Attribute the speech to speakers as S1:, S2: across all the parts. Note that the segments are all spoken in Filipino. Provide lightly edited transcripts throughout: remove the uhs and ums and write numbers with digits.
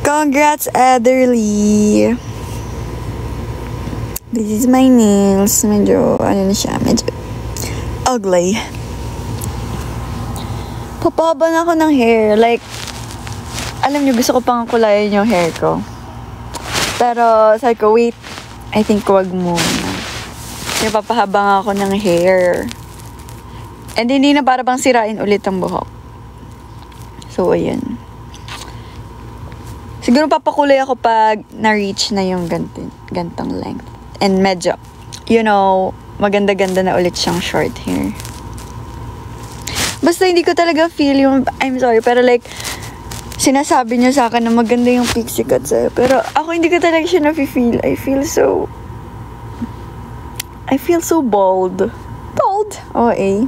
S1: Congrats, Ederly! This is my nails. Medyo, ano na siya, medyo ugly. Papaba na ako ng hair. Like, alam niyo, gusto ko pang kulayan yung hair ko. Pero, sabi ko, wait, I think wag muna. Kasi papahaba nga ako ng hair. And hindi na para bang sirain ulit ang buhok. So, ayan. Siguro papakulay ako pag na-reach na yung gantong length. And medyo, you know, maganda-ganda na ulit siyang short hair. Basta hindi ko talaga feel yung, I'm sorry, pero like, sinasabi niyo sa akin na maganda yung pixie cuts eh. Pero ako hindi ko talaga siya na-feel. I feel so bald. Bald? Oo eh.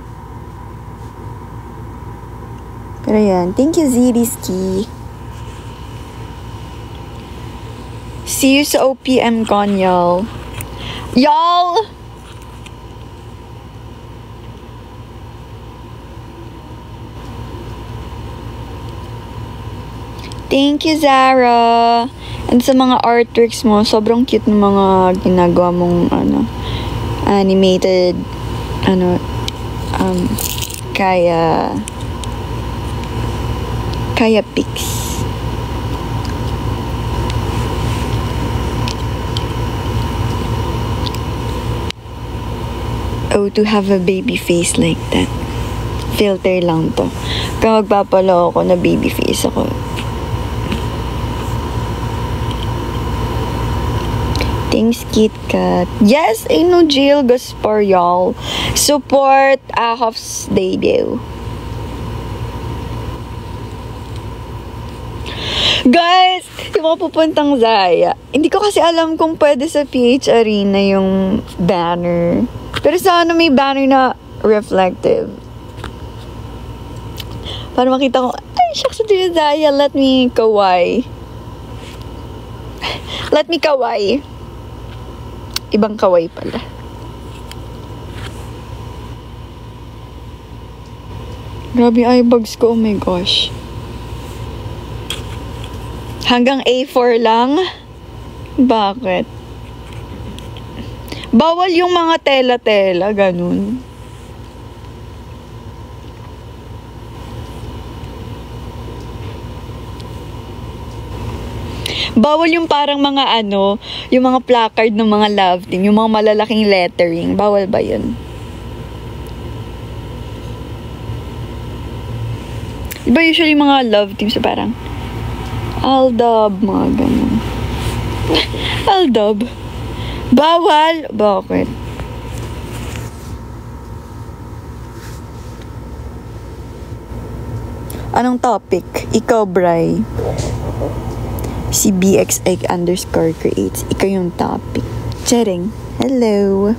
S1: Pero yan. Thank you, Ziriski. See you sa OPM Con, y'all. Y'all! Thank you, Zara. And sa mga artworks mo, sobrang cute ng mga ginagawa mong, animated, kaya pics. Oh, to have a baby face like that. Filter lang to. Kaya magpapalo ako na baby face ako. Thanks, KitKat. Yes, I know Jill Gaspar, y'all. Support Ahof's debut. Guys, yung mga pupuntang Zaya. Hindi ko kasi alam kung pwede sa PH Arena yung banner. Pero sana may banner na reflective. Para makita ko, ay, shucks, ito yung Zaya. Let me kawaii. Let me kawaii. Ibang kawaii pala. Grabe eyebags ko, oh my gosh. Hanggang A4 lang? Bakit? Bawal yung mga tela-tela, ganun. Bawal yung parang mga yung mga placard ng mga love team, yung mga malalaking lettering. Bawal ba yun? Diba usually mga love teams parang Aldab, mga ganun. Aldab. Bawal? Bakit? Anong topic? Ikaw, Bri. Si BXX_creates. Ikaw yung topic. Charing. Hello.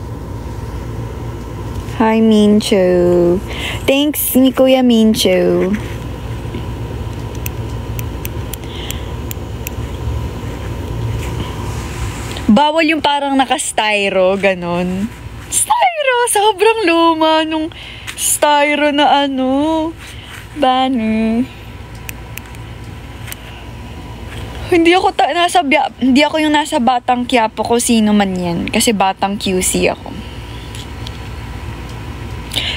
S1: Hi, Mincho. Thanks, ni Kuya Mincho. Bawal yung parang naka-styro, ganon. Styro! Sobrang luma nung styro na banner. Hindi ako yung nasa Batang Quiapo ko sino man yan. Kasi Batang QC ako.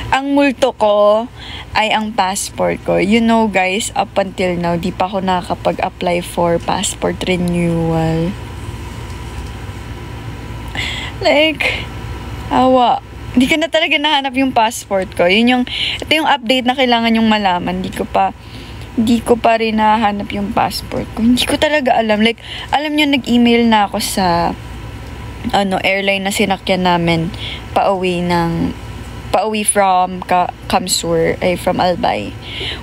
S1: Ang multo ko ay ang passport ko. You know guys, up until now, di pa ako nakakapag-apply for passport renewal. Like, awa. Hindi ka na talaga nahanap yung passport ko. Ito yung update na kailangan yung malaman. Hindi ko pa rin nahanap yung passport ko. Hindi ko talaga alam. Like, alam nyo, nag-email na ako sa airline na sinakyan namin pauwi from Kamsur, from Albay.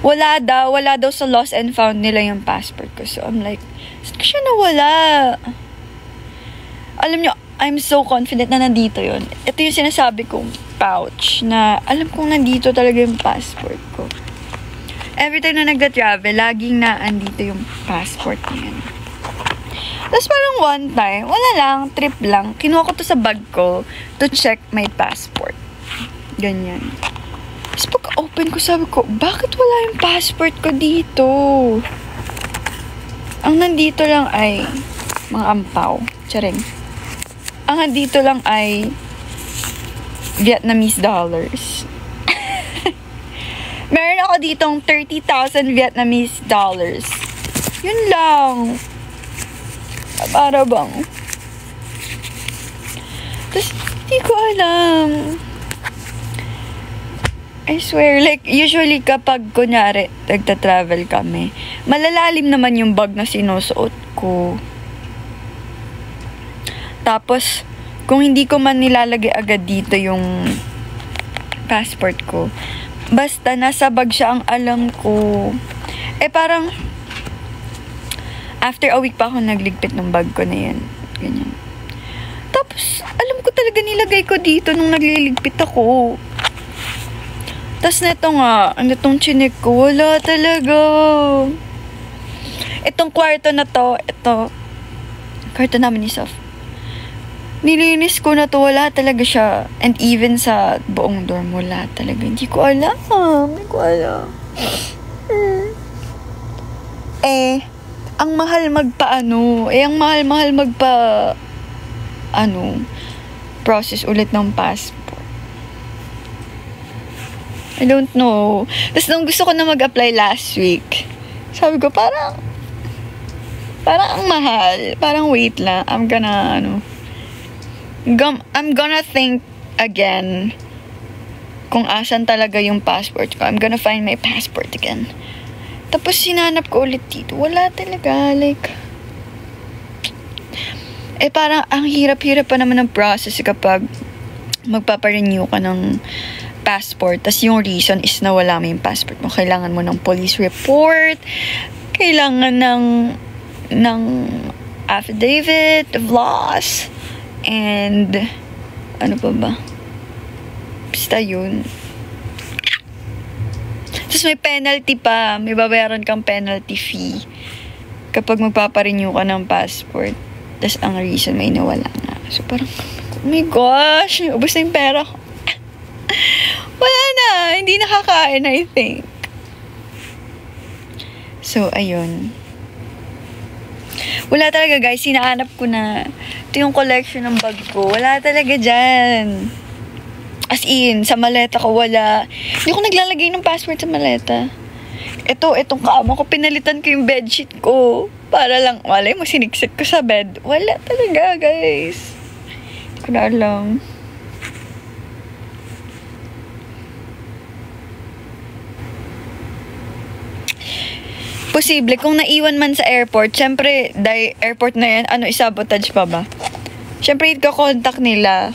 S1: Wala daw sa lost and found nila yung passport ko. So, I'm like, saan ko siya nawala? Alam nyo, I'm so confident na nandito yun. Ito yung sinasabi kong pouch na alam kong nandito talaga yung passport ko. Every time na nag-travel, laging na andito yung passport niyan. Tapos parang one time, wala lang, trip lang, kinuha ko to sa bag ko to check my passport. Ganyan. Tapos pag-open ko, sabi ko, bakit wala yung passport ko dito? Ang nandito lang ay mga ampaw. Charing. Ang nandito lang ay Vietnamese dollars. Meron ako ditong 30,000 Vietnamese dollars. Yun lang. Para bang. Tapos, hindi ko alam. I swear, like, usually kapag, kunyari, nagta-travel kami, malalalim naman yung bag na sinusuot ko. Tapos, kung hindi ko man nilalagay agad dito yung passport ko, basta nasa bag siya ang alam ko. Parang, after a week pa ako nagligpit ng bag ko na yan. Ganyan. Tapos, alam ko talaga nilagay ko dito nung nagliligpit ako. Tapos neto nga, itong chinik ko, wala talaga. Itong kwarto na to, kwarto namin ni Sof. Nilinis ko na to, wala talaga siya. And even sa buong dorm, wala talaga. Hindi ko alam. Ang mahal process ulit ng passport. I don't know. Tapos nung gusto ko na mag-apply last week, sabi ko, parang ang mahal. Parang wait lang. I'm gonna think again kung asan talaga yung passport ko. I'm gonna find my passport again. Tapos sinanap ko ulit dito. Wala talaga. Like, parang ang hirap-hirap pa naman ng process kapag magpaparenew ka ng passport. Tas yung reason is nawala mo yung passport mo. Kailangan mo ng police report. Kailangan ng affidavit of loss. And ano pa ba? Basta yun. Tapos may penalty pa. May babayaran kang penalty fee kapag magpaparenew ka ng passport. Tapos ang reason may nawala nga. So parang, oh my gosh, ubos na yung pera ko. Wala na. Hindi nakakain, I think. So, ayun. Wala talaga, guys. Hinahanap ko na. Ito yung collection ng bag ko. Wala talaga dyan. As in, sa maleta ko, wala. Hindi ko naglalagay ng password sa maleta. Itong kama ko, pinalitan ko yung bedsheet ko. Para lang, malay mo, siniksik ko sa bed. Wala talaga, guys. Hindi ko na alam. Posible, kung naiwan man sa airport, syempre, dahil airport na yan, isabotage pa ba? Syempre, ika-contact nila.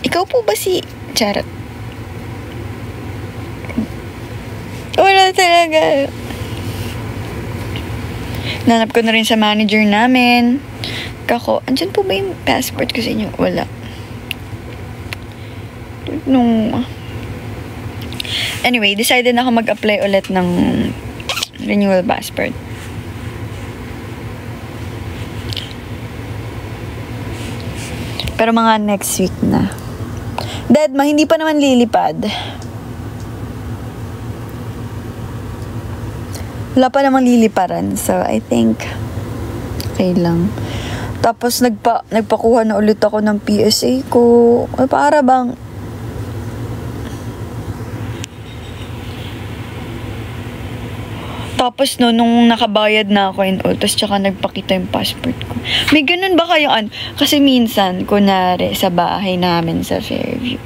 S1: Ikaw po ba si Charot? Wala talaga. Nanap ko na rin sa manager namin. Kako, andyan po ba yung passport ko sa inyo? Wala. No. Anyway, decided na ako mag-apply ulit ng renewal passport. Pero mga next week na. Deadma, hindi pa naman lilipad. Wala pa namang liliparan. So, I think okay lang. Tapos, nagpakuha na ulit ako ng PSA ko. Para bang tapos nung nakabayad na ako in all, tapos tsaka nagpakita yung passport ko. May ganun ba kayong kasi minsan, kunwari, sa bahay namin sa Fairview,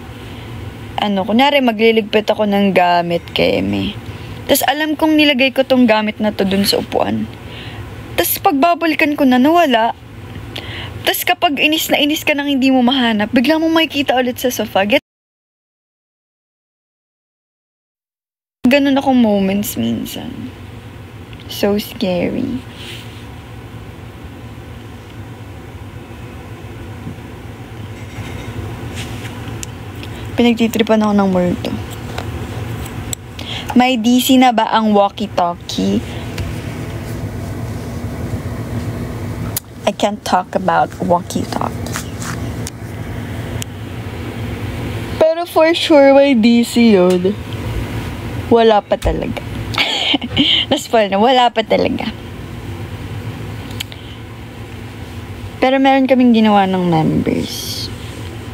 S1: kunwari, magliligpit ako ng gamit kay Eme. Tapos alam kong nilagay ko tong gamit na to dun sa upuan. Tapos pagbabalikan ko na, nawala. Tapos kapag inis ka nang hindi mo mahanap, bigla mo makikita ulit sa sofa. Ganun akong moments minsan. So scary. Pinagtitripan ako ng multo. May DC na ba ang walkie-talkie? I can't talk about walkie-talkie. Pero for sure may DC yun. Wala pa talaga. Na-spoil na. Wala pa talaga. Pero meron kaming ginawa ng members.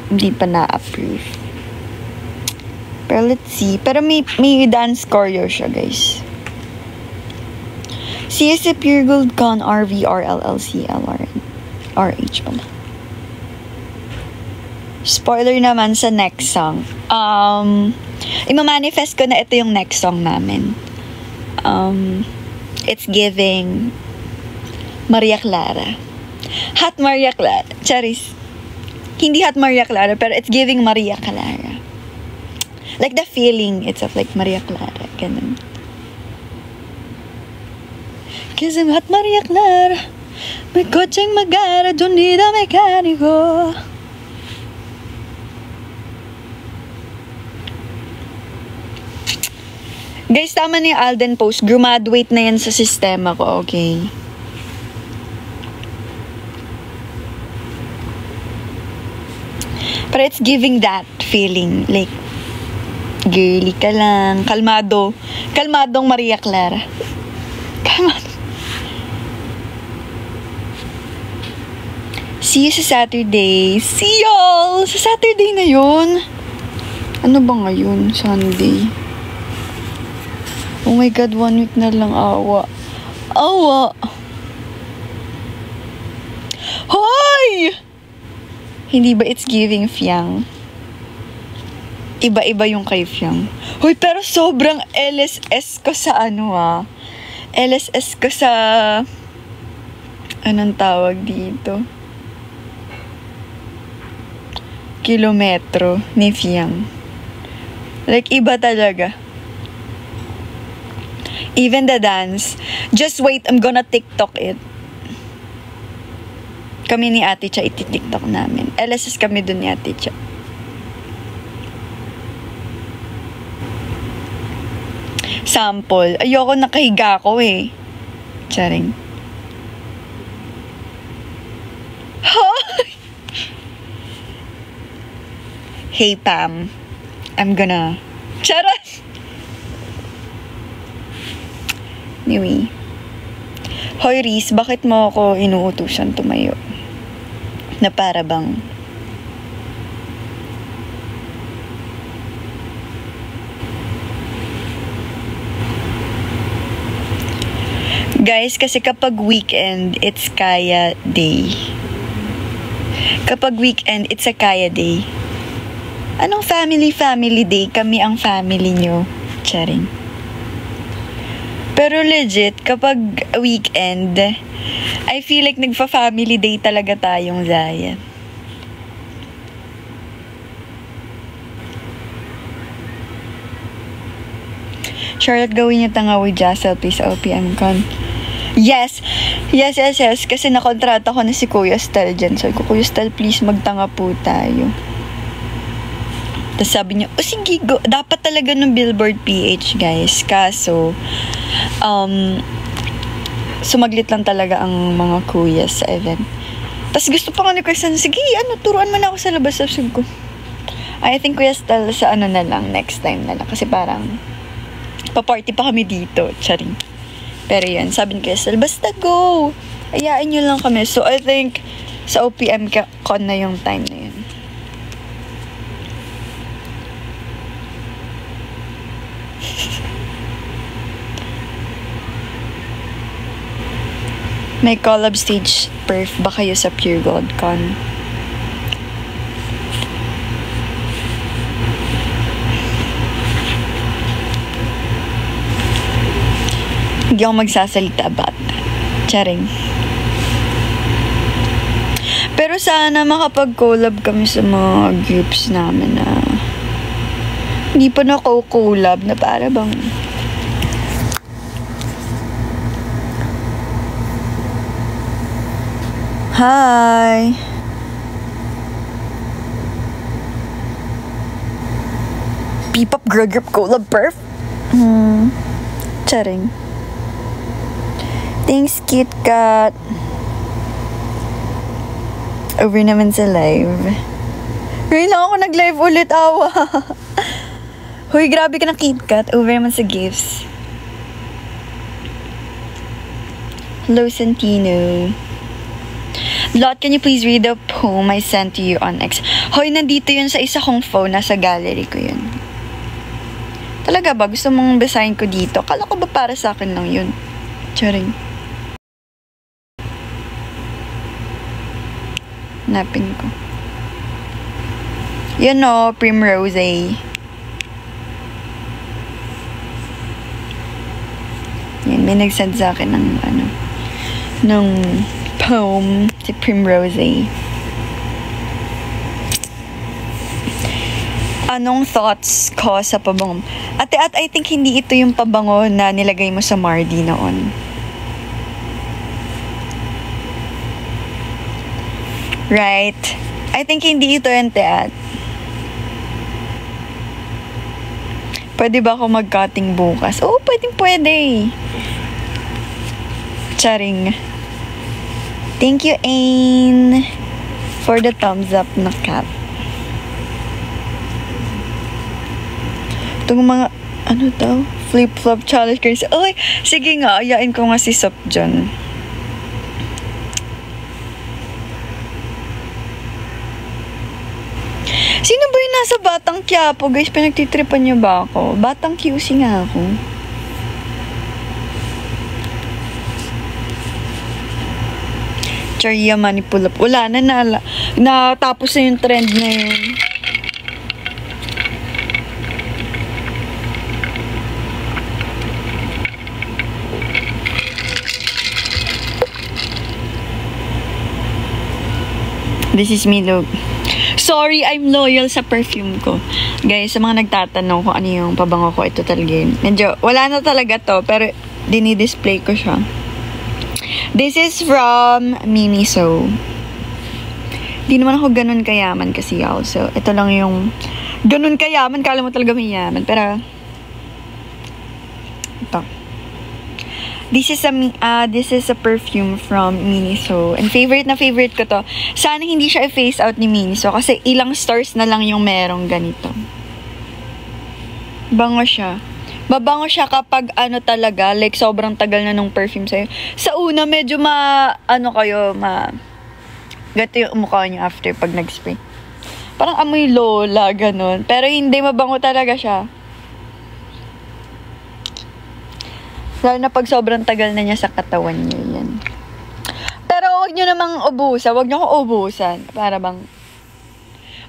S1: Hindi pa na-approve. Pero let's see. Pero may dance choreo siya, guys. CSC Pure Gold Con RV RLLC RH pala. Spoiler naman sa next song. Ima-manifest ko na ito yung next song namin. It's giving Maria Clara. Hot Maria Clara. Charis. Hindi Hot Maria Clara, pero it's giving Maria Clara. Like the feeling, it's of like Maria Clara. Ganun. Cause I'm Hot Maria Clara. May kotseng magara, don't need a mekaniko. Guys, tama na yung Alden post. Graduate na yan sa sistema ko, okay? Pero it's giving that feeling. Like, girly ka lang. Kalmado. Kalmadong Maria Clara. Kalmado. See you sa Saturday. See y'all! Sa Saturday na yun. Ano ba ngayon? Sunday. Oh my God, 1 week na lang. Awa. Awa. Hoy! Hindi ba it's giving Fiang? Iba-iba yung kay Fiang. Hoy, pero sobrang LSS ko sa LSS ko sa... Anong tawag dito? Kilometro ni Fiang. Like, iba talaga. Even the dance. Just wait, I'm gonna TikTok it. Kami ni Ate Cha, iti-TikTok namin. LSS kami dun ni Ate Cha. Sample. Ayoko, nakahiga ko eh. Charing. Hey Pam, I'm gonna... Charot! Anyway. Hoy Riz, bakit mo ako inuutusan tumayo? Na para bang... Guys, kasi kapag weekend, it's kaya day. Kapag weekend, it's a kaya day. Anong family day? Kami ang family nyo. Charing. Pero legit, kapag weekend, I feel like nagfa-family day talaga tayong Zaya. Charlotte, gawin niyo tanga with Jassel, please, OPM con. Yes! Yes. Kasi nakontrata ko na si Kuya Stel dyan. So, Kuya Stel, please, magtanga po tayo. Tapos sabi niya, sige, go. Dapat talaga ng Billboard PH, guys. Kaso, sumaglit lang talaga ang mga kuya sa event. Tapos gusto pa nga ni Kristen, sige, turuan mo na ako sa labas. Sabi ko, I think Kuya Stel sa na lang, next time na lang. Kasi parang, pa-party pa kami dito. Charing. Pero yun, sabi ni Kuya Stel, basta go! Ayain nyo lang kami. So, I think, sa OPM con na yung time na yun. May collab stage perf ba kayo sa Pure Gold Con? Hindi ako magsasalita about that. Charing. Pero sana makapag-collab kami sa mga groups namin na hindi pa nako-collab na para bang hi! P-pop girl group collab perf? Charing. Thanks, Kit Kat. Over naman sa live. Ngayon lang ako nag-live ulit, awa. Huy, grabe ka na, Kit Kat. Over naman sa gifts. Hello, Santino. Lot, can you please read the poem I sent to you on X? Hoy, nandito yun sa isa kong phone. Nasa gallery ko yun. Talaga ba? Gusto mong basahin ko dito? Kala ko ba para sa akin lang yun? Charing. Napin ko. Yan o, Primrose. Yan, may nagsend sa akin ng ng poem si Primrose. Anong thoughts ko sa pabango? At I think hindi ito yung pabango na nilagay mo sa Mardi noon. Right? I think hindi ito yung At. Pwede ba ako mag-cutting bukas? Oo, pwede. Charing. Thank you, Ain, for the thumbs up na cat. Itong mga, flip-flop challenge kayo. Okay, sige nga, ayain ko nga si Sop dyan. Sino ba yung nasa Batang Quiapo? Guys, pinagtitripan niyo ba ako? Batang QC nga ako. Charia manipulap. Wala na, natapos na yung trend na yun. This is me, look. Sorry, I'm loyal sa perfume ko. Guys, sa mga nagtatanong kung ano yung pabango ko, ito talaga yun. Medyo, wala na talaga to, pero dinidisplay ko siya. This is from Miniso. Di naman ako ganun kayaman kasi ako. So, ito lang yung ganun kayaman. Kala mo talaga may yaman. Pero, ito. This is a perfume from Miniso. And favorite na favorite ko to. Sana hindi siya i-phase out ni Miniso kasi ilang stars na lang yung merong ganito. Bango siya. Mabango siya kapag talaga, like sobrang tagal na nung perfume sa'yo. Sa una, medyo ganito yung mukha niyo after pag nag-spray. Parang amoy lola, ganun. Pero hindi, mabango talaga siya. Lalo na pag sobrang tagal na niya sa katawan niyo, yan. Pero huwag niyo namang ubusan. Huwag niyo akong ubusan. Para bang,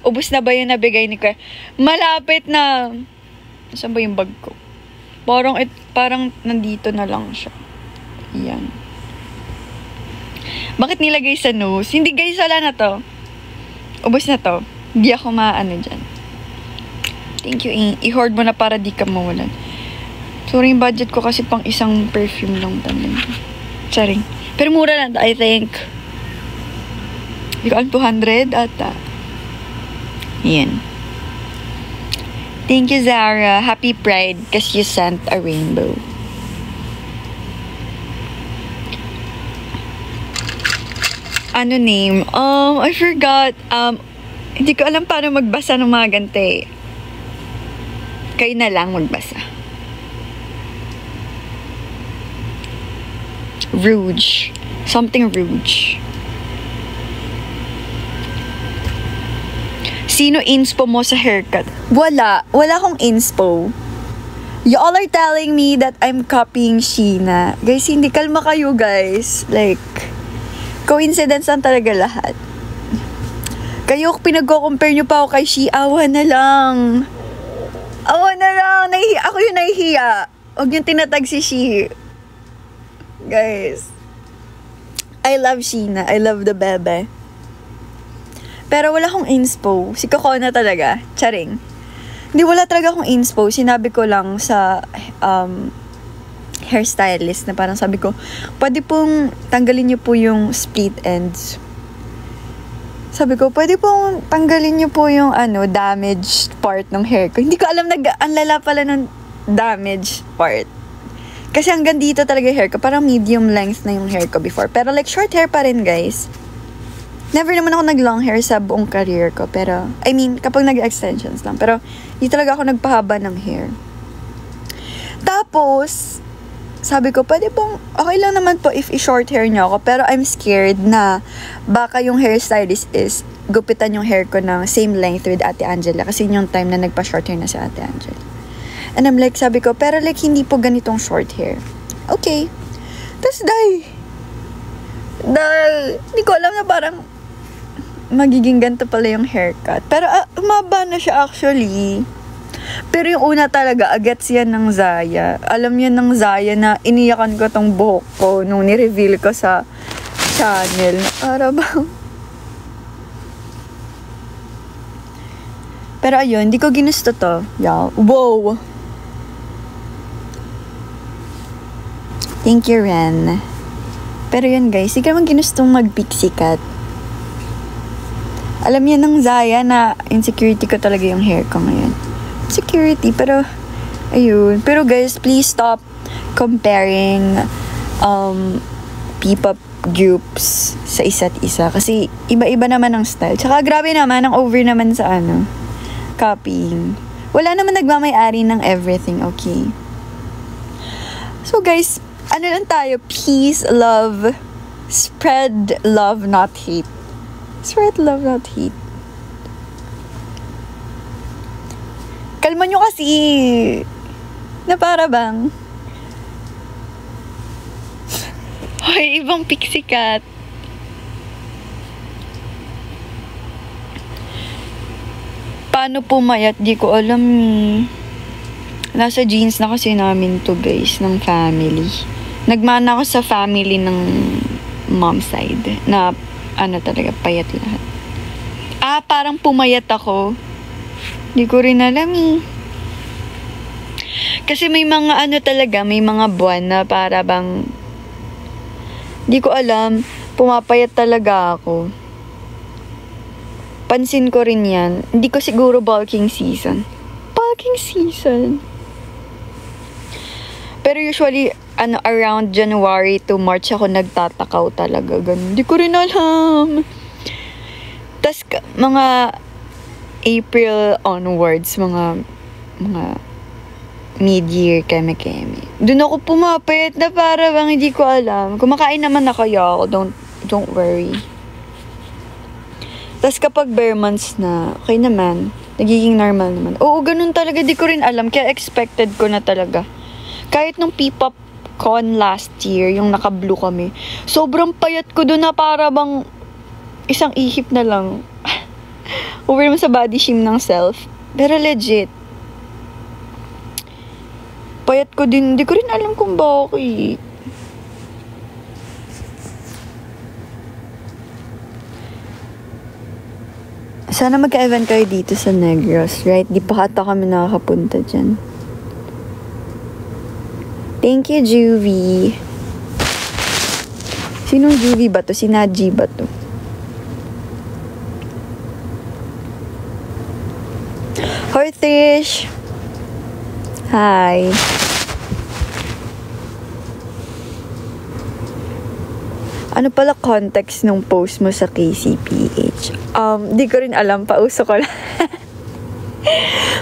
S1: ubus na ba yung nabigay ni Kuya? Malapit na. Saan ba yung bag ko? Parang nandito na lang siya. Yan. Bakit nilagay sa nose? Hindi guys, wala na to. Ubus na to. Hindi ako dyan. Thank you. I-hoard mo na para di ka mawalan. Sorry, yung budget ko kasi pang isang perfume lang talaga. Sorry. Pero mura lang, I think. Hindi ko alam, 200 ata. Yan. Thank you, Zara. Happy Pride because you sent a rainbow. Ano name? I forgot. Hindi ko alam paano magbasa ng mga gante. Kayo na lang magbasa. Rouge. Something rouge. Sino inspo mo sa haircut? Wala. Wala akong inspo. Y'all are telling me that I'm copying Sheena. Guys, hindi. Kalma kayo, guys. Like, coincidence lang talaga lahat. Kayo, pinag-compare nyo pa ako kay She. Awa na lang. Awa na lang. Ako yung nahihiya. Huwag yung tinatag si She. Guys, I love Sheena. I love the bebe. Pero wala akong inspo. Si Coco na talaga. Charing. Hindi, wala talaga akong inspo. Sinabi ko lang sa hairstylist na parang sabi ko, pwede pong tanggalin niyo po yung split ends. Sabi ko, pwede pong tanggalin niyo po yung damaged part ng hair ko. Hindi ko alam ang lala pala ng damaged part. Kasi hanggang dito talaga hair ko. Parang medium length na yung hair ko before. Pero like short hair pa rin, guys. Never naman ako nag-long hair sa buong career ko. Pero, I mean, kapag nag-extensions lang. Pero, hindi talaga ako nagpahaba ng hair. Tapos, sabi ko, pwede bang, okay lang naman po if i-short hair niyo ako, pero I'm scared na baka yung hairstylist is gupitan yung hair ko ng same length with Ate Angela kasi yung time na nagpa-short hair na si Ate Angela. And I'm like, sabi ko, pero like, hindi po ganitong short hair. Okay. Tapos dahil, hindi ko alam na parang magiging ganito pala yung haircut. Pero umaba na siya actually. Pero yung una talaga, agets yan ng Zaya. Alam yan ng Zaya na iniyakan ko tong buhok ko nung ni-reveal ko sa channel. Para bang... Pero ayun, hindi ko ginusto to. Yeah. Wow! Thank you, Ren. Pero yun guys, hindi ka naman ginustong mag-pixie cut. Alam niya ng Zaya na insecurity ko talaga yung hair ko ngayon. Security, pero ayun. Pero guys, please stop comparing P-pop groups sa isa't isa kasi iba-iba naman ang style. Tsaka grabe naman ang over naman sa copying. Wala naman nagmamay-ari ng everything, okay? So guys, lang tayo, peace, love, spread love, not hate. Spread love, not hate. Kalma nyo kasi. Na para bang. Hoy, ibang pixie cut. Paano pumayat? Di ko alam eh. Nasa jeans na kasi namin to guys, ng family. Nagmana ako sa family ng mom side. Na talaga, payat lahat. Parang pumayat ako. Di ko rin alam eh. Kasi may mga talaga, may mga buwan na para bang, di ko alam, pumapayat talaga ako. Pansin ko rin yan. Hindi ko siguro bulking season. Bulking season. Pero usually, around January to March ako nagtatakaw talaga. Ganun. Di ko rin alam. Tas, mga April onwards, mga mid-year, keme-keme. Doon ako pumapayat na para bang hindi ko alam. Kumakain naman na kaya ako. Don't worry. Tas kapag bare months na, okay naman. Nagiging normal naman. Oo, ganun talaga. Di ko rin alam. Kaya expected ko na talaga. Kahit nung P-pop con last year, yung naka-blue kami, sobrang payat ko doon na para bang isang ihip na lang. Over naman sa body shame ng self. Pero legit. Payat ko din. Hindi ko rin alam kung bakit. Sana magka-event kayo dito sa Negros, right? Di pa hata kami nakakapunta dyan. Thank you, Juvie. Sinong Juvie ba to? Si Naji ba to? Hoy, Trish! Hi! Ano pala context nung post mo sa KCPH? Di ko rin alam. Pauso ko lang.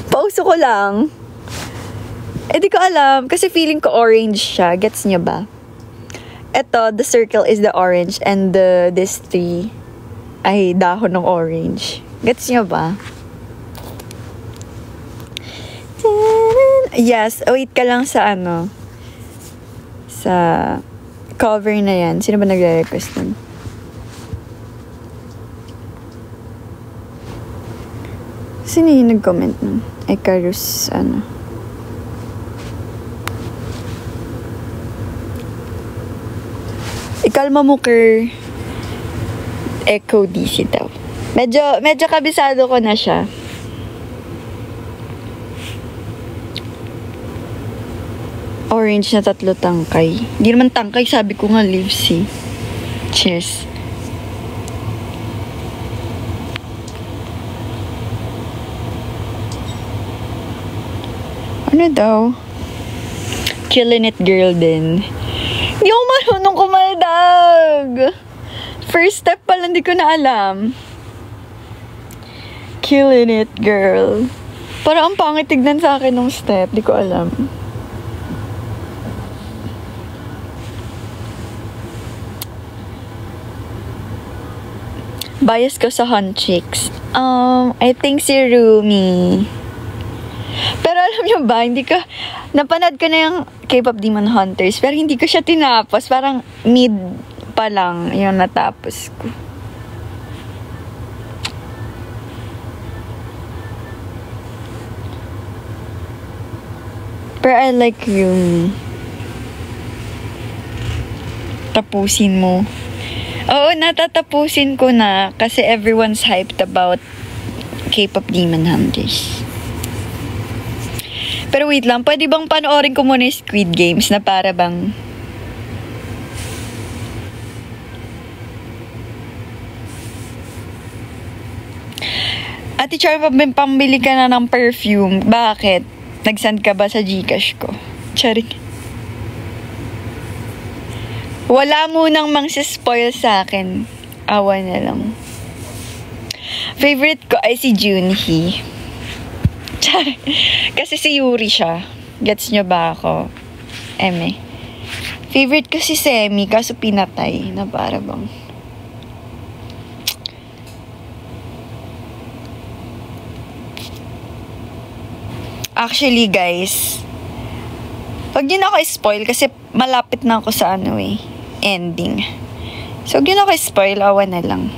S1: Pauso ko lang. Di ko alam. Kasi feeling ko orange siya. Gets niya ba? Eto, the circle is the orange and this tree ay dahon ng orange. Gets niya ba? Yes, wait ka lang sa sa cover na yan. Sino ba nagre-request nun? Sino yung nag-comment nun? Icarus, Ikalma mo, Ker. Echo DC daw. Medyo kabisado ko na siya. Orange na 3 tangkay. Hindi naman tangkay, sabi ko nga leaves eh. Cheers. Ano daw? Killing it girl din. Hindi ako marunong kumaldag. First step pa lang, di ko na alam. Killing it girl. Para ang pangit tignan sa akin ng step, di ko alam. bias ko sa Hunt Chicks. I think si Rumi. Pero alam nyo ba, napanood ko na yung K-pop Demon Hunters, pero hindi ko siya tinapos. Parang mid pa lang yung natapos ko. Pero I like Rumi. Tapusin mo. Oo, natatapusin ko na kasi everyone's hyped about K-pop Demon Hunters. Pero wait lang, pwede bang panoorin ko muna yung Squid Games na para bang... Ate Char, pambili ka na ng perfume. Bakit? Nag-send ka ba sa Gcash ko? Charing. Wala munang mang-spoil sa akin. Awa na lang. Favorite ko ay si Junhee. Kasi si Yuri siya. Gets nyo ba ako? Eme. Favorite ko si Semi, kaso pinatay na para bang. Actually, guys, wag yun ako spoil kasi malapit na ako sa ending. So, wag yun ako spoil, awa na lang.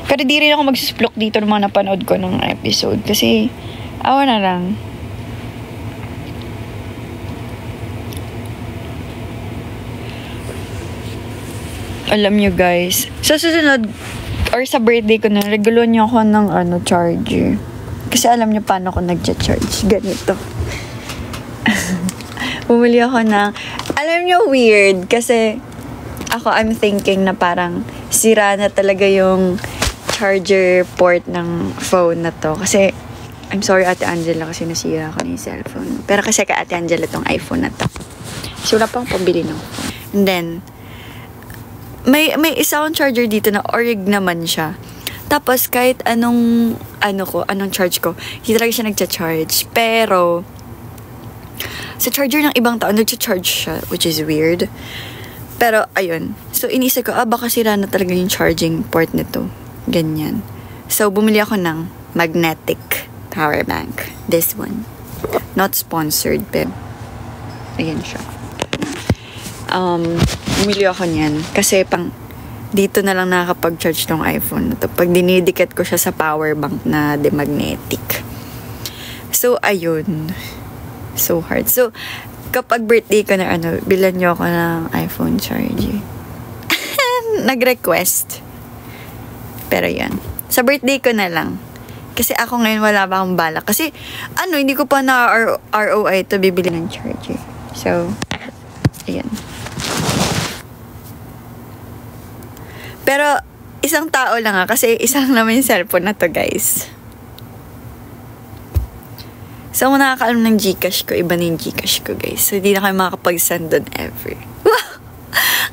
S1: Pero di rin ako magsusplok dito ng mga napanood ko ng episode kasi awa na lang. Alam nyo guys, sa susunod or sa birthday ko na, regulon nyo ako ng charger. Kasi alam nyo paano ako nagcha-charge. Ganito. Bumili ako ng, alam nyo weird, kasi I'm thinking na parang sira na talaga yung charger port ng phone na to. Kasi, I'm sorry Ate Angela kasi nasira ako ng cellphone. Pero kasi kay Ate Angela tong iPhone na to. So, wala pang pambili ng phone. And then, may isa akong charger dito na Orig naman siya. Tapos, kahit anong charge ko, hindi talaga siya nagcha-charge. Pero, sa charger ng ibang tao, nagcha-charge siya, which is weird. Pero, ayun. So, inisip ko, baka sira na talaga yung charging port nito. Ganyan. So, bumili ako ng magnetic power bank. This one. Not sponsored, babe. Ayan siya. Bumili ako niyan. Kasi, dito na lang nakakapag-charge ng iPhone na to. Pag dinidikit ko siya sa power bank na magnetic. So, ayun. So hard. So, kapag birthday ko na bilan nyo ako ng iPhone charger. Nag-request. Pero yan. Sa birthday ko na lang. Kasi ako ngayon wala pa akong balak. Kasi, hindi ko pa na ROI to bibili ng charger. So, ayan. Pero, isang tao lang kasi isang naman yung cellphone na to, guys. So, kung nakakaalam ng Gcash ko, iba na yung Gcash ko, guys. So, hindi na kayo makakapag-send doon ever.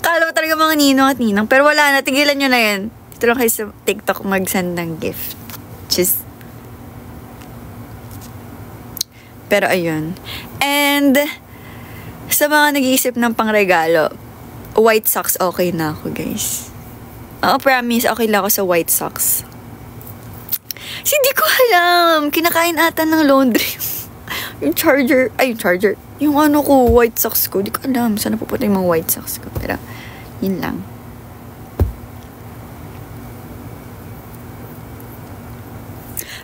S1: Kala mo talaga mga ninong at ninang. Pero wala na, tigilan nyo na yan. Dito lang kayo sa TikTok mag-send ng gift. Just... Pero, ayun. And, sa mga nag-iisip ng pangregalo, white socks, okay na ako, guys. Promise, okay lang ako sa white socks. Kasi hindi ko alam. Kinakain ata ng laundry. Yung charger. Yung white socks ko. Hindi ko alam. Saan napupunta yung mga white socks ko. Pero, yun lang.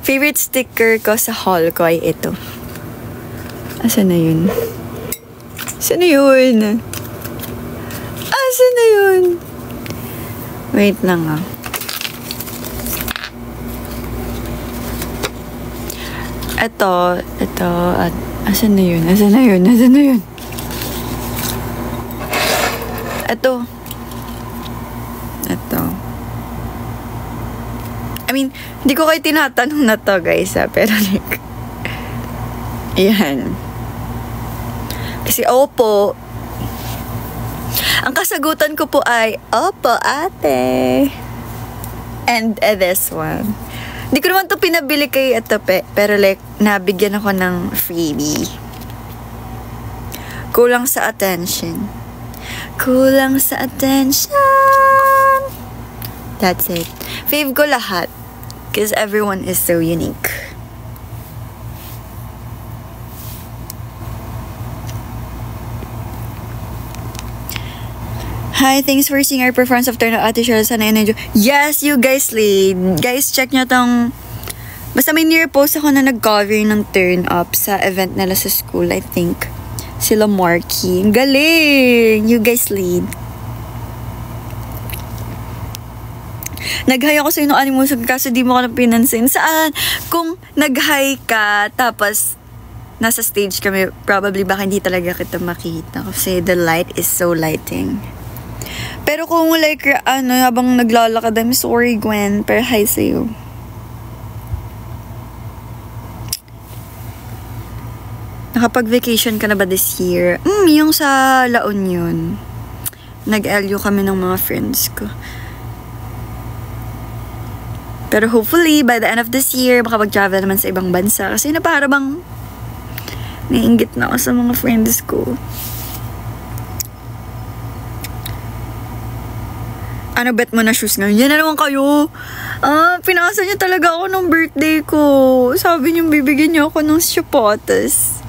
S1: Favorite sticker ko sa haul ko ay ito. Asan na yun? Asan na yun? Asan na yun? Wait lang Ito, asan na yun? Ito. I mean, hindi ko kayo tinatanong na to, guys, pero like, yan. Kasi, opo. Ang kasagutan ko po ay, opo, ate. And this one. Hindi ko naman to pinabili kay Atope, pero like, nabigyan ako ng freebie. Kulang sa attention. That's it. Fave ko lahat. Because everyone is so unique. Hi, thanks for seeing our performance of Turn Out Ate Cheryl. Sana enjoy. Yes, you guys lead. Guys, check nyo tong... Basta may near-post ako na nag-cover ng Turn Up sa event nila sa school, I think. Sila Marky. Galing! You guys lead. Nag-hi ako sa'yo ng animation kaso di mo ko na pinansin. Saan? Kung nag-hi ka, tapos nasa stage kami, probably baka hindi talaga kita makita. Kasi the light is so lighting. Pero kung like, habang naglalakad, I'm sorry, Gwen. Pero hi sa'yo. Nakapag-vacation ka na ba this year? Yung sa La Union. Nag-LU kami ng mga friends ko. Pero hopefully, by the end of this year, makapag-travel naman sa ibang bansa. Kasi na para bang naiinggit na ako sa mga friends ko. Ano bet mo na shoes ngayon? Yan na naman kayo. Pinasa niyo talaga ako ng birthday ko. Sabi niyo, bibigyan niyo ako ng sapatos.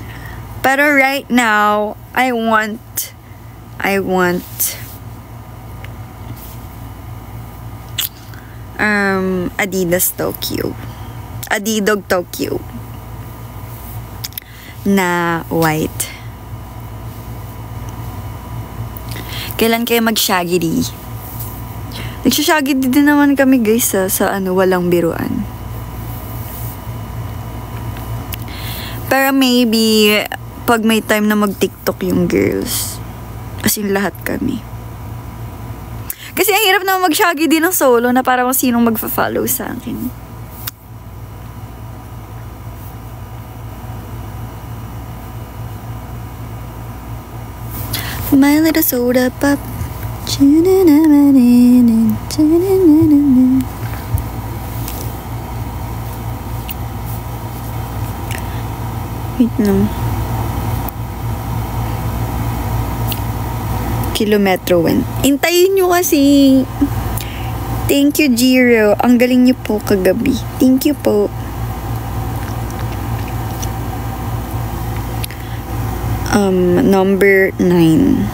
S1: Pero right now, I want Adidas Tokyo. Adidog Tokyo. Na white. Kailan kayo mag-shaggy? Nagsashaggy din naman kami guys sa walang biruan. Pero maybe pag may time na mag-TikTok yung girls. As in lahat kami. Kasi ang hirap na mag-shaggy din ng solo na para kung sinong magfa-follow sa akin. My little soda pop. Wait no. Kilometro win. Intayin nyo kasi. Thank you, Jiro. Ang galing nyo po kagabi. Thank you po. Number 9.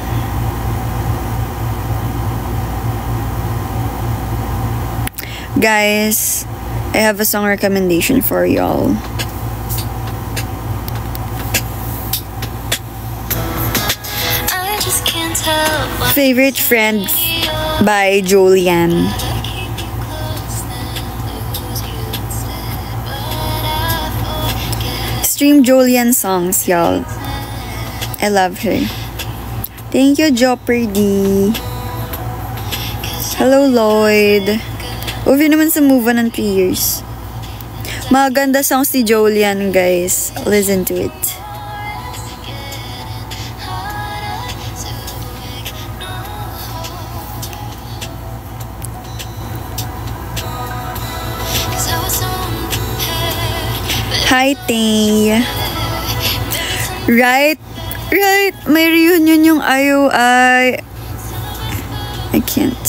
S1: Guys, I have a song recommendation for y'all. Favorite Friend by Julian. Stream Julian songs, y'all. I love her. Thank you, Jeopardy. Hello, Lloyd. Over naman sa move on ng 3 years. Maganda songs si Julian, guys. Listen to it. Hi, Tay. Right. May reunion yung IOI. I can't.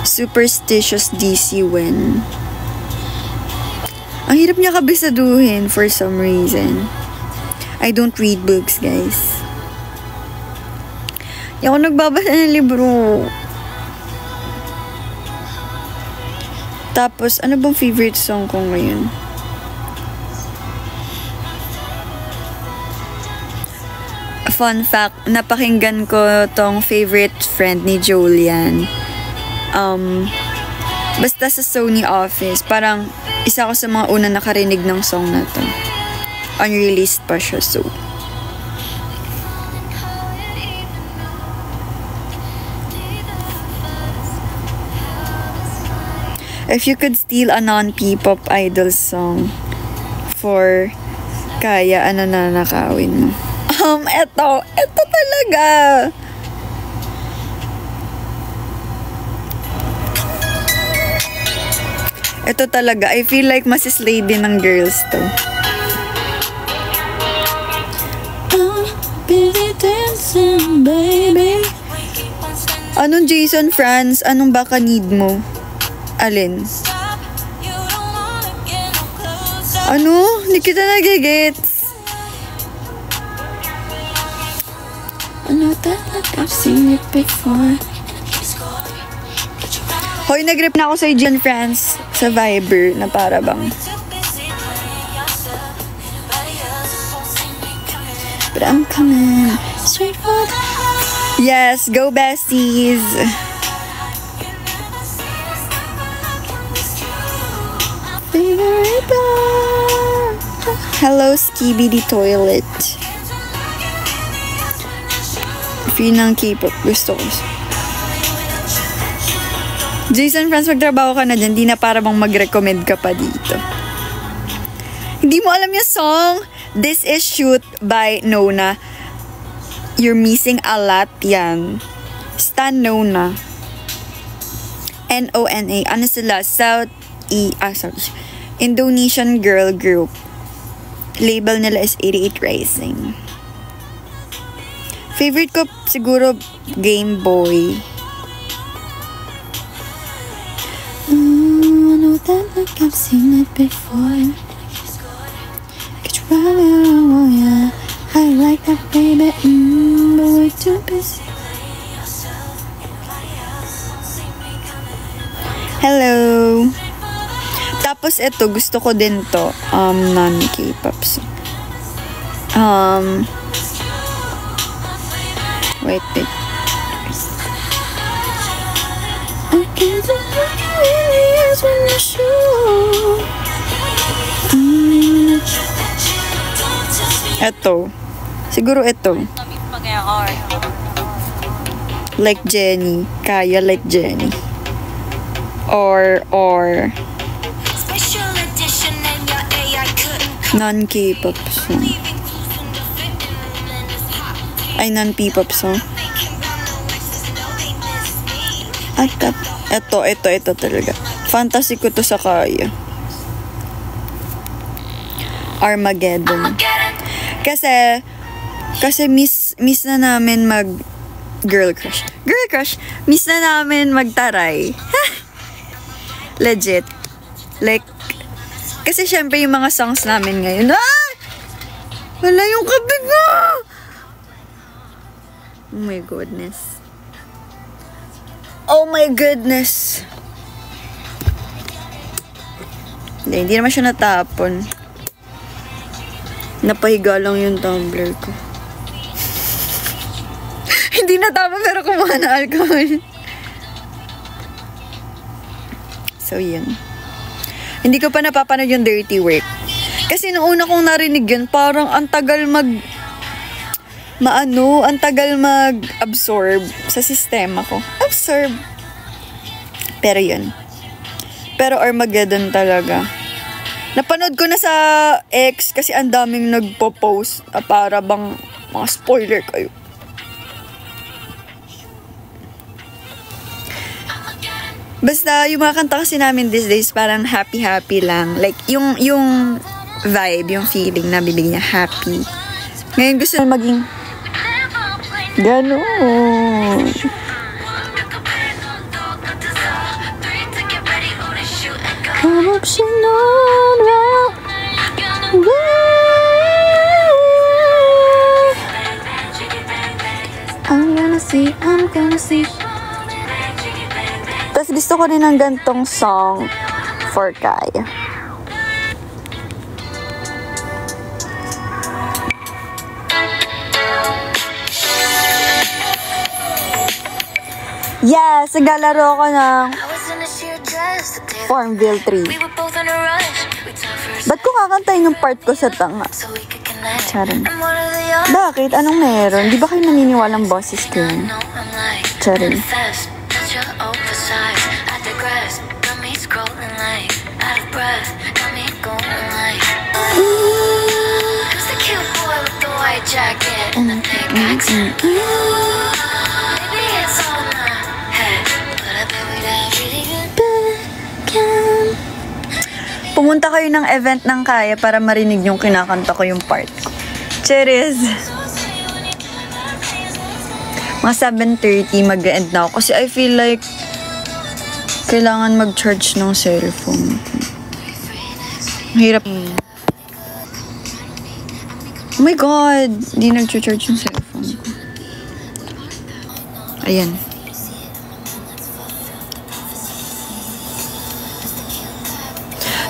S1: Superstitious DC win. Ang hirap niya kabisaduhin for some reason. I don't read books, guys. Hindi ako nagbabasa ng libro. Tapos, ano bang favorite song ko ngayon? Fun fact, napakinggan ko tong Favorite Friend ni Julian. Basta sa Sony office, parang isa ko sa mga una nakarinig ng song na to. Unreleased pa siya, so. If you could steal a non-P-pop idol song for Kaya, ano na nakawin mo? Eto talaga. Ito talaga. I feel like masislay din ng girls to. Busy dancing, baby. Anong Jason Franz? Anong baka need mo? Alin? Ano? Hindi kita nagigets. Ano talaga? I've seen it before. Hoy, nag-rip na ako sa Jason Franz sa Viber na para bang. But I'm coming straight for the... Yes, go besties! Favorite bar. Hello, Skibidi Toilet. Free ng K-pop. Gusto ko. Jason Franz, magtrabaho ka na dyan. Di na para bang mag-recommend ka pa dito. Hindi mo alam yung song? This is Shoot by Nona. You're missing a lot yan. Stan Nona. N-O-N-A. Ano sila? Indonesian girl group. Label nila is 88 Rising. Favorite ko siguro Game Boy. I know that like I've seen it before. Could you run around, yeah. I like that baby, but we're too busy. Hello. Tapos ito, gusto ko din to. Non-K-pop song. Wait. I can't tell what you really is when you show. Ito. Siguro ito. Like Jennie. Kaya like Jennie. Or non-K-pop song. Ay, non-P-pop song. At ito talaga. Fantasy ko to sa Kaya. Armageddon. Kasi miss na namin mag girl crush. Miss na namin magtaray. Legit. Like, kasi syempre yung mga songs namin ngayon. Wala yung kabig mo! Oh my goodness. Oh my goodness. Hindi naman siya natapon. Napahiga lang yung tumbler ko. Hindi natapon pero kumuha na alcohol. So, yun. Hindi ko pa napapanood yung Dirty Work. Kasi noong una kong narinig yun, parang ang tagal ang tagal mag-absorb sa sistema ko. Absorb. Pero yun. Pero Armageddon talaga. Napanood ko na sa X kasi ang daming nagpo-post para bang mga spoiler kayo. Basta, yung mga kanta kasi namin these days, parang happy-happy lang. Like, yung vibe, yung feeling na bibigyan niya happy. Ngayon gusto na maging gano'n. Come up, she known well. I'm gonna see. Tapos gusto ko rin ng gantong song for Kaya. Yes, naglalaro ko ng Farmville 3. Ba't ko kakantayin yung part ko sa tanga? Charing. Bakit? Anong meron? Di ba kayo naniniwalang boses ko yun? Charing. Pumunta kayo ng event ng Kaya para marinig yung kinakanta ko yung part ko. Cheers! Mga 7:30 mag-end na ako. Kasi I feel like kailangan mag-charge ng cellphone. Hirap. Oh my God! Di nag-charge yung cellphone ko. Ayan.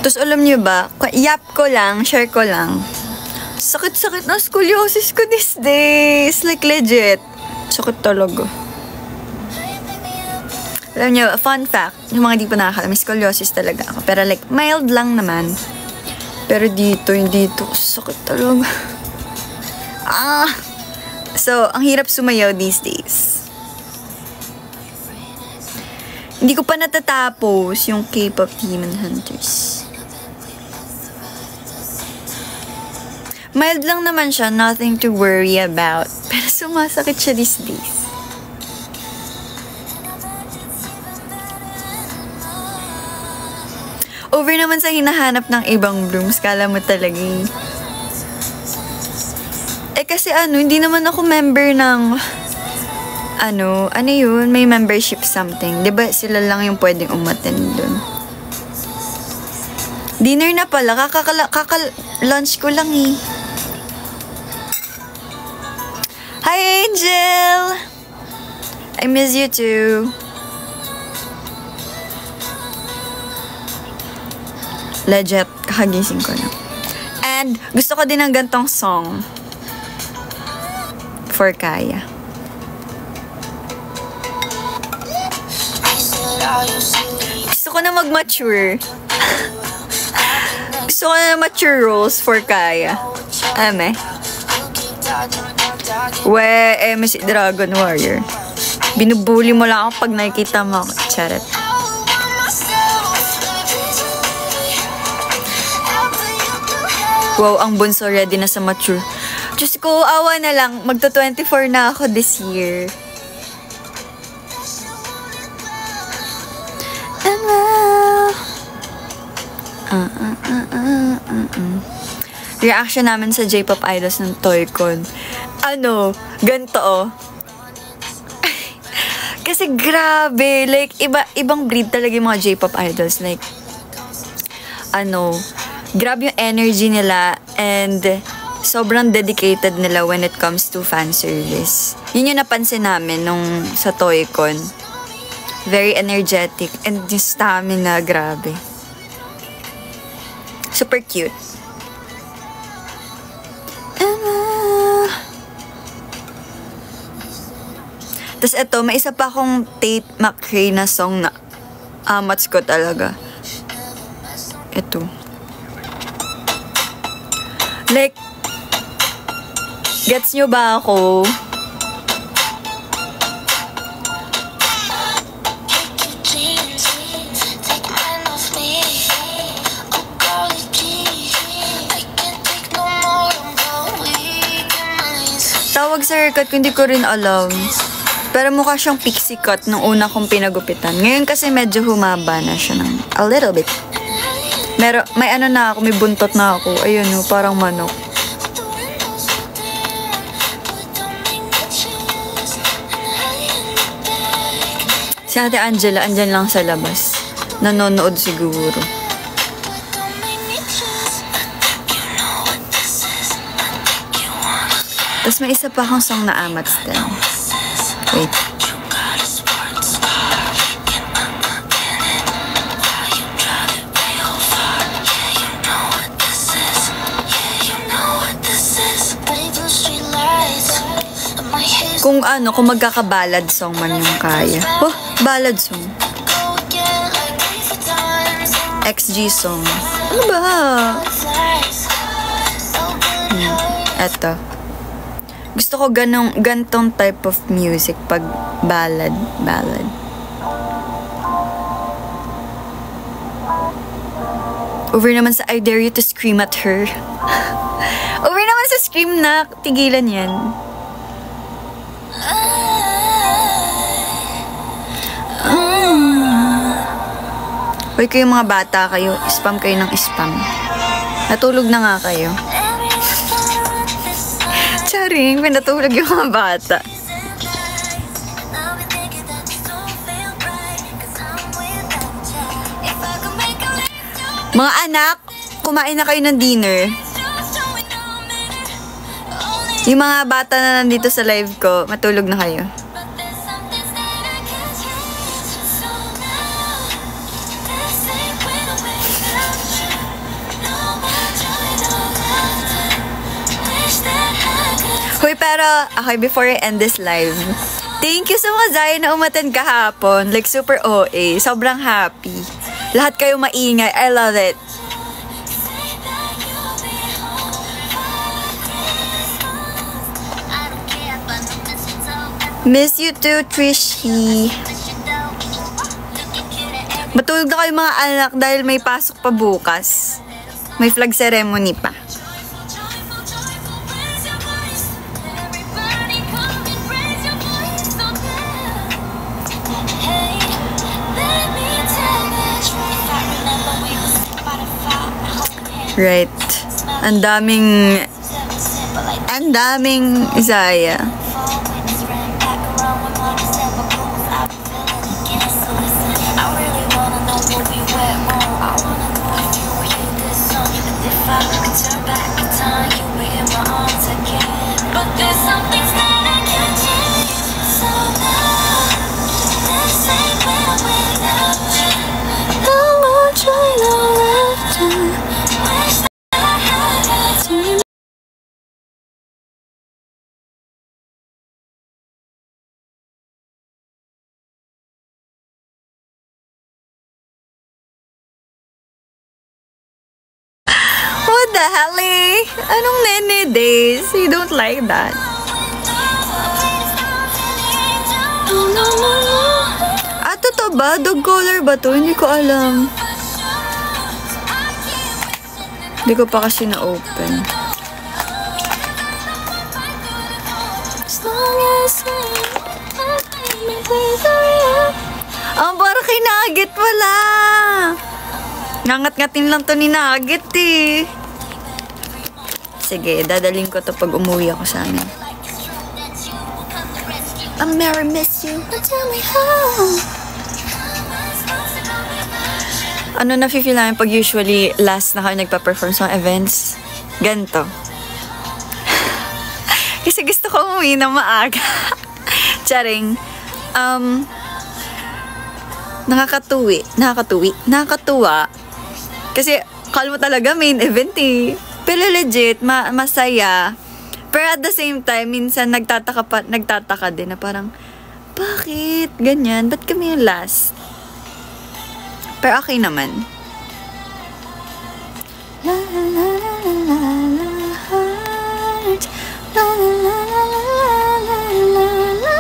S1: Tapos alam niyo ba, yap ko lang, share ko lang. Sakit-sakit na scoliosis ko these days. Like legit. Sakit talaga. Alam niyo, fun fact, yung mga di pa nakakala, may scoliosis talaga ako. Pero like, mild lang naman. Pero dito, hindi dito. Sakit talaga. So, ang hirap sumayaw these days. Hindi ko pa natatapos yung K-pop Demon Hunters. Mild lang naman siya, nothing to worry about. Pero sumasakit siya these days. Over naman sa hinahanap ng ibang blooms, kala mo talaga eh. Kasi hindi naman ako member ng ano yun, may membership something. Diba sila lang yung pwedeng umattend dun. Dinner na pala, kaka-lunch ko lang eh. Hi Angel! I miss you too. Legit, kakagising ko na. And gusto ko din ng gantong song. For Kaya. Gusto ko na mag-mature. Gusto ko na mature roles for Kaya. Ame. Si Dragon Warrior. Binubuli mo lang ako pag nakikita mo ako. Charot. Wow, ang bunso ready na sa mature. Diyos ko, awa na lang. Magto-24 na ako this year. Reaction namin sa J-pop idols ng Toycon. Ganto oh. Kasi grabe, like, ibang breed talaga yung mga J-pop idols. Like, grabe yung energy nila and sobrang dedicated nila when it comes to fan service. Yun yung napansin namin nung sa Toycon. Very energetic and yung stamina, grabe. Super cute. Tapos ito, may isa pa akong Tate McRae na song na amats ko talaga. Ito. Like, gets nyo ba ako? Tawag sa haircut ko, hindi ko rin alam. Pero mukha siyang pixie cut nung una kong pinagupitan. Ngayon kasi medyo humaba na siya ng a little bit. May na ako, may buntot na ako. Ayun parang manok. Si Ate Angela, andyan lang sa labas. Nanonood siguro. Tapos may isa pa akong song na amats din. Wait. Kung magkaka-ballad song man yung Kaya. Oh, ballad song. XG song. Ano ba? Eto. Gusto ko gantong type of music pag ballad. Over naman sa I Dare You to Scream at Her. Over naman sa scream na. Tigilan yan. Hoy kayo mga bata kayo, spam kayo ng spam. Natulog na nga kayo. Charing, pinatulog yung mga bata. Mga anak, kumain na kayo ng dinner. Yung mga bata na nandito sa live ko, matulog na kayo. Hoy, pero, okay, before I end this live, thank you sa mga Zaya na umattend kahapon. Like, super OA. Sobrang happy. Lahat kayo maingay. I love it. Miss you too, Trishy. Matulog na kayo mga anak dahil may pasok pa bukas. May flag ceremony pa. Right. Ang daming Zaya. What the hell, eh? Anong nene days? You don't like that. Ah, totoo ba? Dog collar ba to? Hindi ko alam. Hindi ko pa kasi na-open. Ang para kay Nugget, wala. Nangat-ngatin lang to ni Nugget eh. Sige, dadaling ko to pag umuwi ako sa amin. I merry miss you, but tell me how. Ano na-feel namin pag usually last na kayo nagpa-perform sa events? Ganto. Kasi gusto ko umuwi na maaga. Charing. Nakakatuwa. Kasi, kala mo talaga main event eh. Pero legit, masaya. Pero at the same time, minsan nagtataka din na parang, bakit? Ganyan? Ba't kami yung last? Pero okay naman. La la la la la la heart. La la la la la la la la.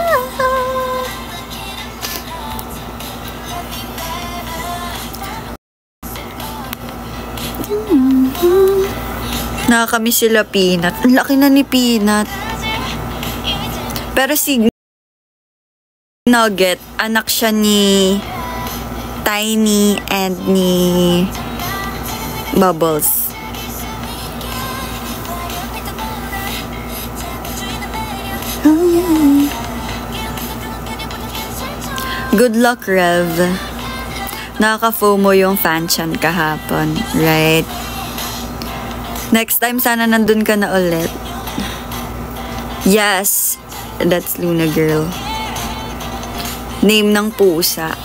S1: Nakakamiss sila Peanut. Ang laki na ni Peanut. Pero si Nugget, anak siya ni Tiny and ni Bubbles. Oh, yeah. Good luck, Rev. Nakaka-FOMO yung fanchan kahapon, right? Next time, sana nandun ka na ulit. Yes, that's Luna Girl. Name ng pusa.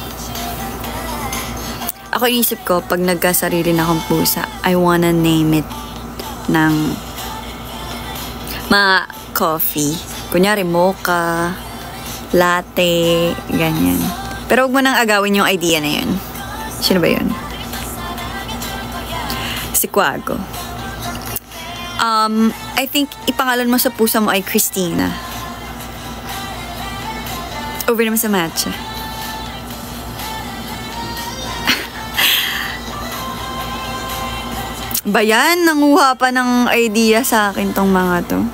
S1: Ako inisip ko, pag nagkasarili na akong pusa, I wanna name it ng mga coffee. Kunyari, mocha, latte, ganyan. Pero huwag mo nang agawin yung idea na yun. Sino ba yun? Si Quago. I think ipangalan mo sa pusa mo ay Christina. Over naman sa matcha. Bayan, nanguha pa ng idea sa akin tong mga to.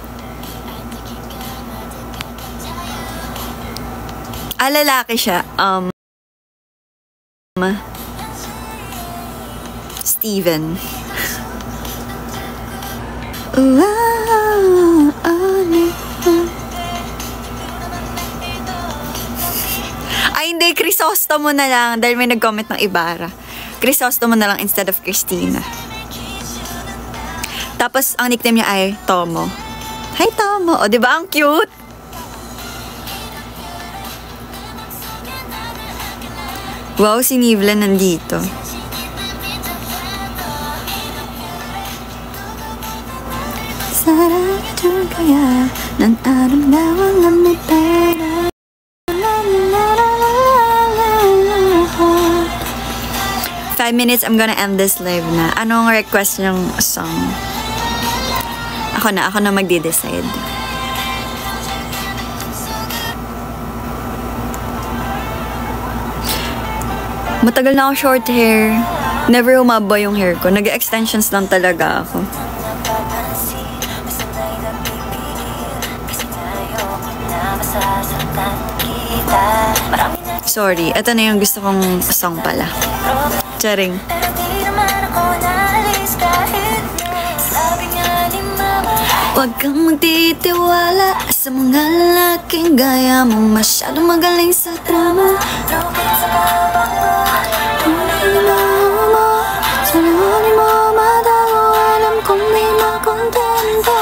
S1: Lalaki siya. Steven. Ay, hindi. Crisostomo na lang dahil may nag-comment ng Ibarra. Crisostomo na lang instead of Christina. Tapos, ang nickname niya ay Tomo. Hi, Tomo! O, diba? Ang cute! Wow, si Nivla nandito. Sarang kaya ng aramdaman ng may pera. 5 minutes, I'm gonna end this live na. Anong request ng song? Ako na magde-decide. Matagal na ako short hair. Never humaba yung hair ko. Nag-extensions lang talaga ako. Sorry, ito na yung gusto kong song pala. Charing. Huwag kang magtitiwala sa mga lalaking gaya mo. Masyadong magaling sa drama. Sa loni mo madago, alam kong di makontento.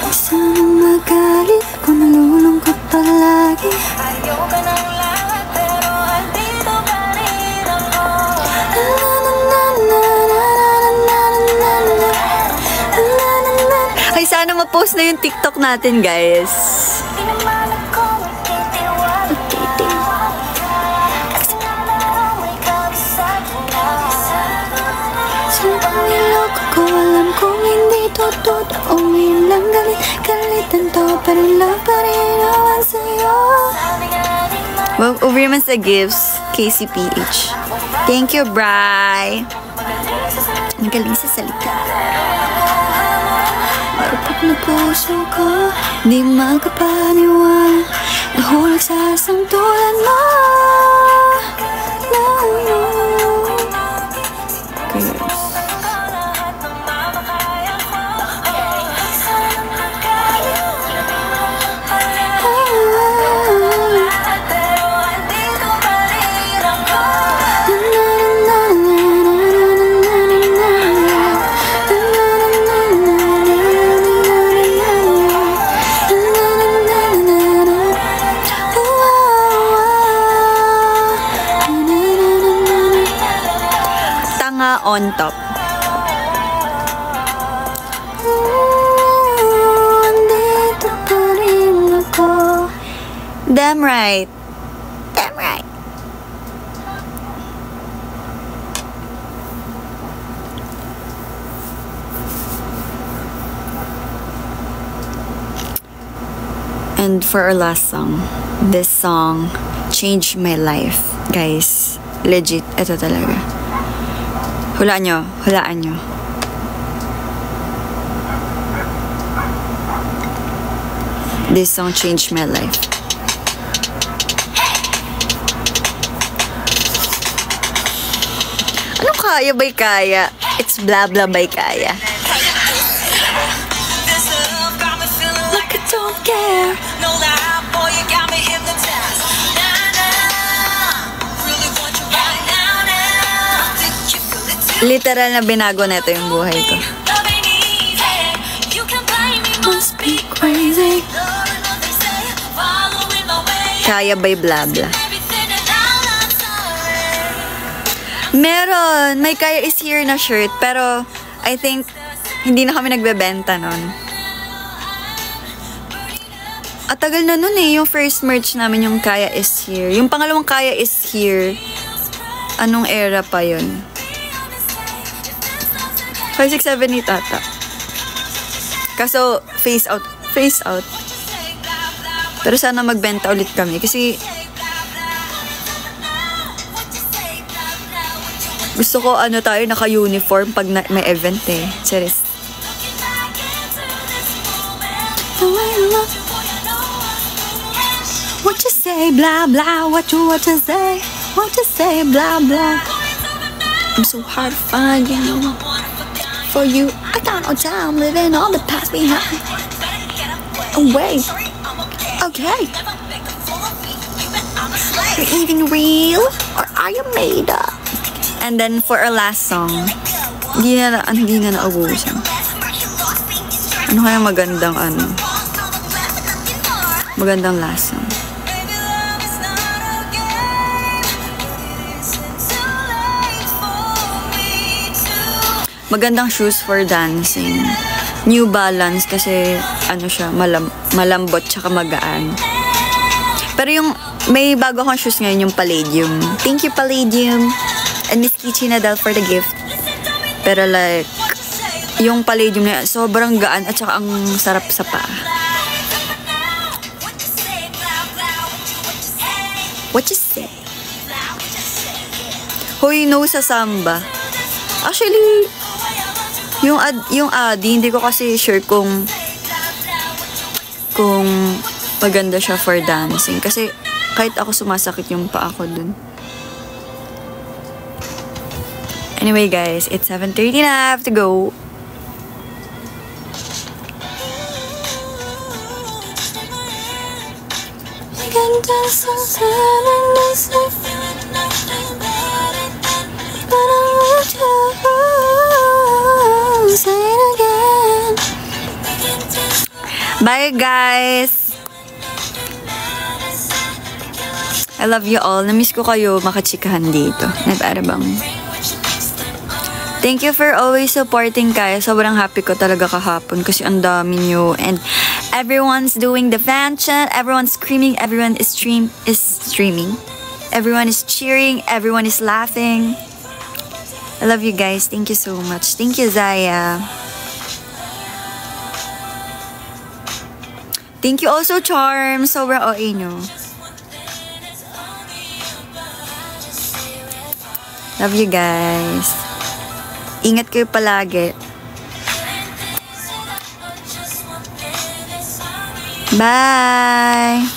S1: Huwag sanang magalit kung nalulungkot palagi. Ay, sana ma-post na yung TikTok natin, guys. Niloko ko, alam kong hindi totoo. Ngayon lang galitan to, pero love pa rin naman sa'yo. Well, over naman sa gifts, KCPH. Thank you, Bri. Ang galing sa salita. Marupok na puso ko, di makapaniwala. Nahulog sa isang tulad mo. On top. Andito pa rin ako. Damn right. Damn right. And for our last song, this song changed my life. Guys, legit, ito talaga. Hulaan nyo. This song changed my life. Ano kaya ba'y kaya? It's blah blah ba'y kaya. Like I don't care. Literal na binago na ito yung buhay ko. Kaya ba'y blah blah? Meron! May Kaya is here na shirt, pero I think hindi na kami nagbebenta nun. At tagal na nun eh, yung first merch namin yung Kaya is here. Yung pangalawang Kaya is here, anong era pa yun? 5, 6, 7, 8 ata. Kaso, phase out. Pero sana magbenta ulit kami. Kasi, gusto ko tayo naka-uniform pag may event eh. Serious. What you say, blah, blah. What you say? What you say, blah, blah. I'm so hard to find, you know. For you, I got no time living all the past behind. away. Okay. You're even real or are you made up? And then for our last song, hindi na naubusan. Ano kaya magandang last song? Magandang shoes for dancing. New Balance kasi siya, malambot tsaka magaan. Pero yung may bago akong shoes ngayon, yung Palladium. Thank you, Palladium. And Miss Kichi Nadal for the gift. Pero like, yung Palladium na sobrang gaan at saka ang sarap sa paa. What you say? Hoy, no sa samba. Actually, yung Adi, hindi ko kasi sure kung maganda siya for dancing. Kasi kahit ako sumasakit yung paa ko dun. Anyway guys, it's 7:30 na, I have to go. Bye guys! I love you all. Namiss ko kayo makachikahan dito. Bang. Thank you for always supporting kaya. Sobrang happy ko talaga kahapon kasi ang dami nyo. And everyone's doing the fan chant. Everyone's screaming. Everyone is streaming. Everyone is cheering. Everyone is laughing. I love you guys. Thank you so much. Thank you, Zaya. Thank you also, Charm. Sobrang OA nyo. Love you guys. Ingat kayo palagi. Bye!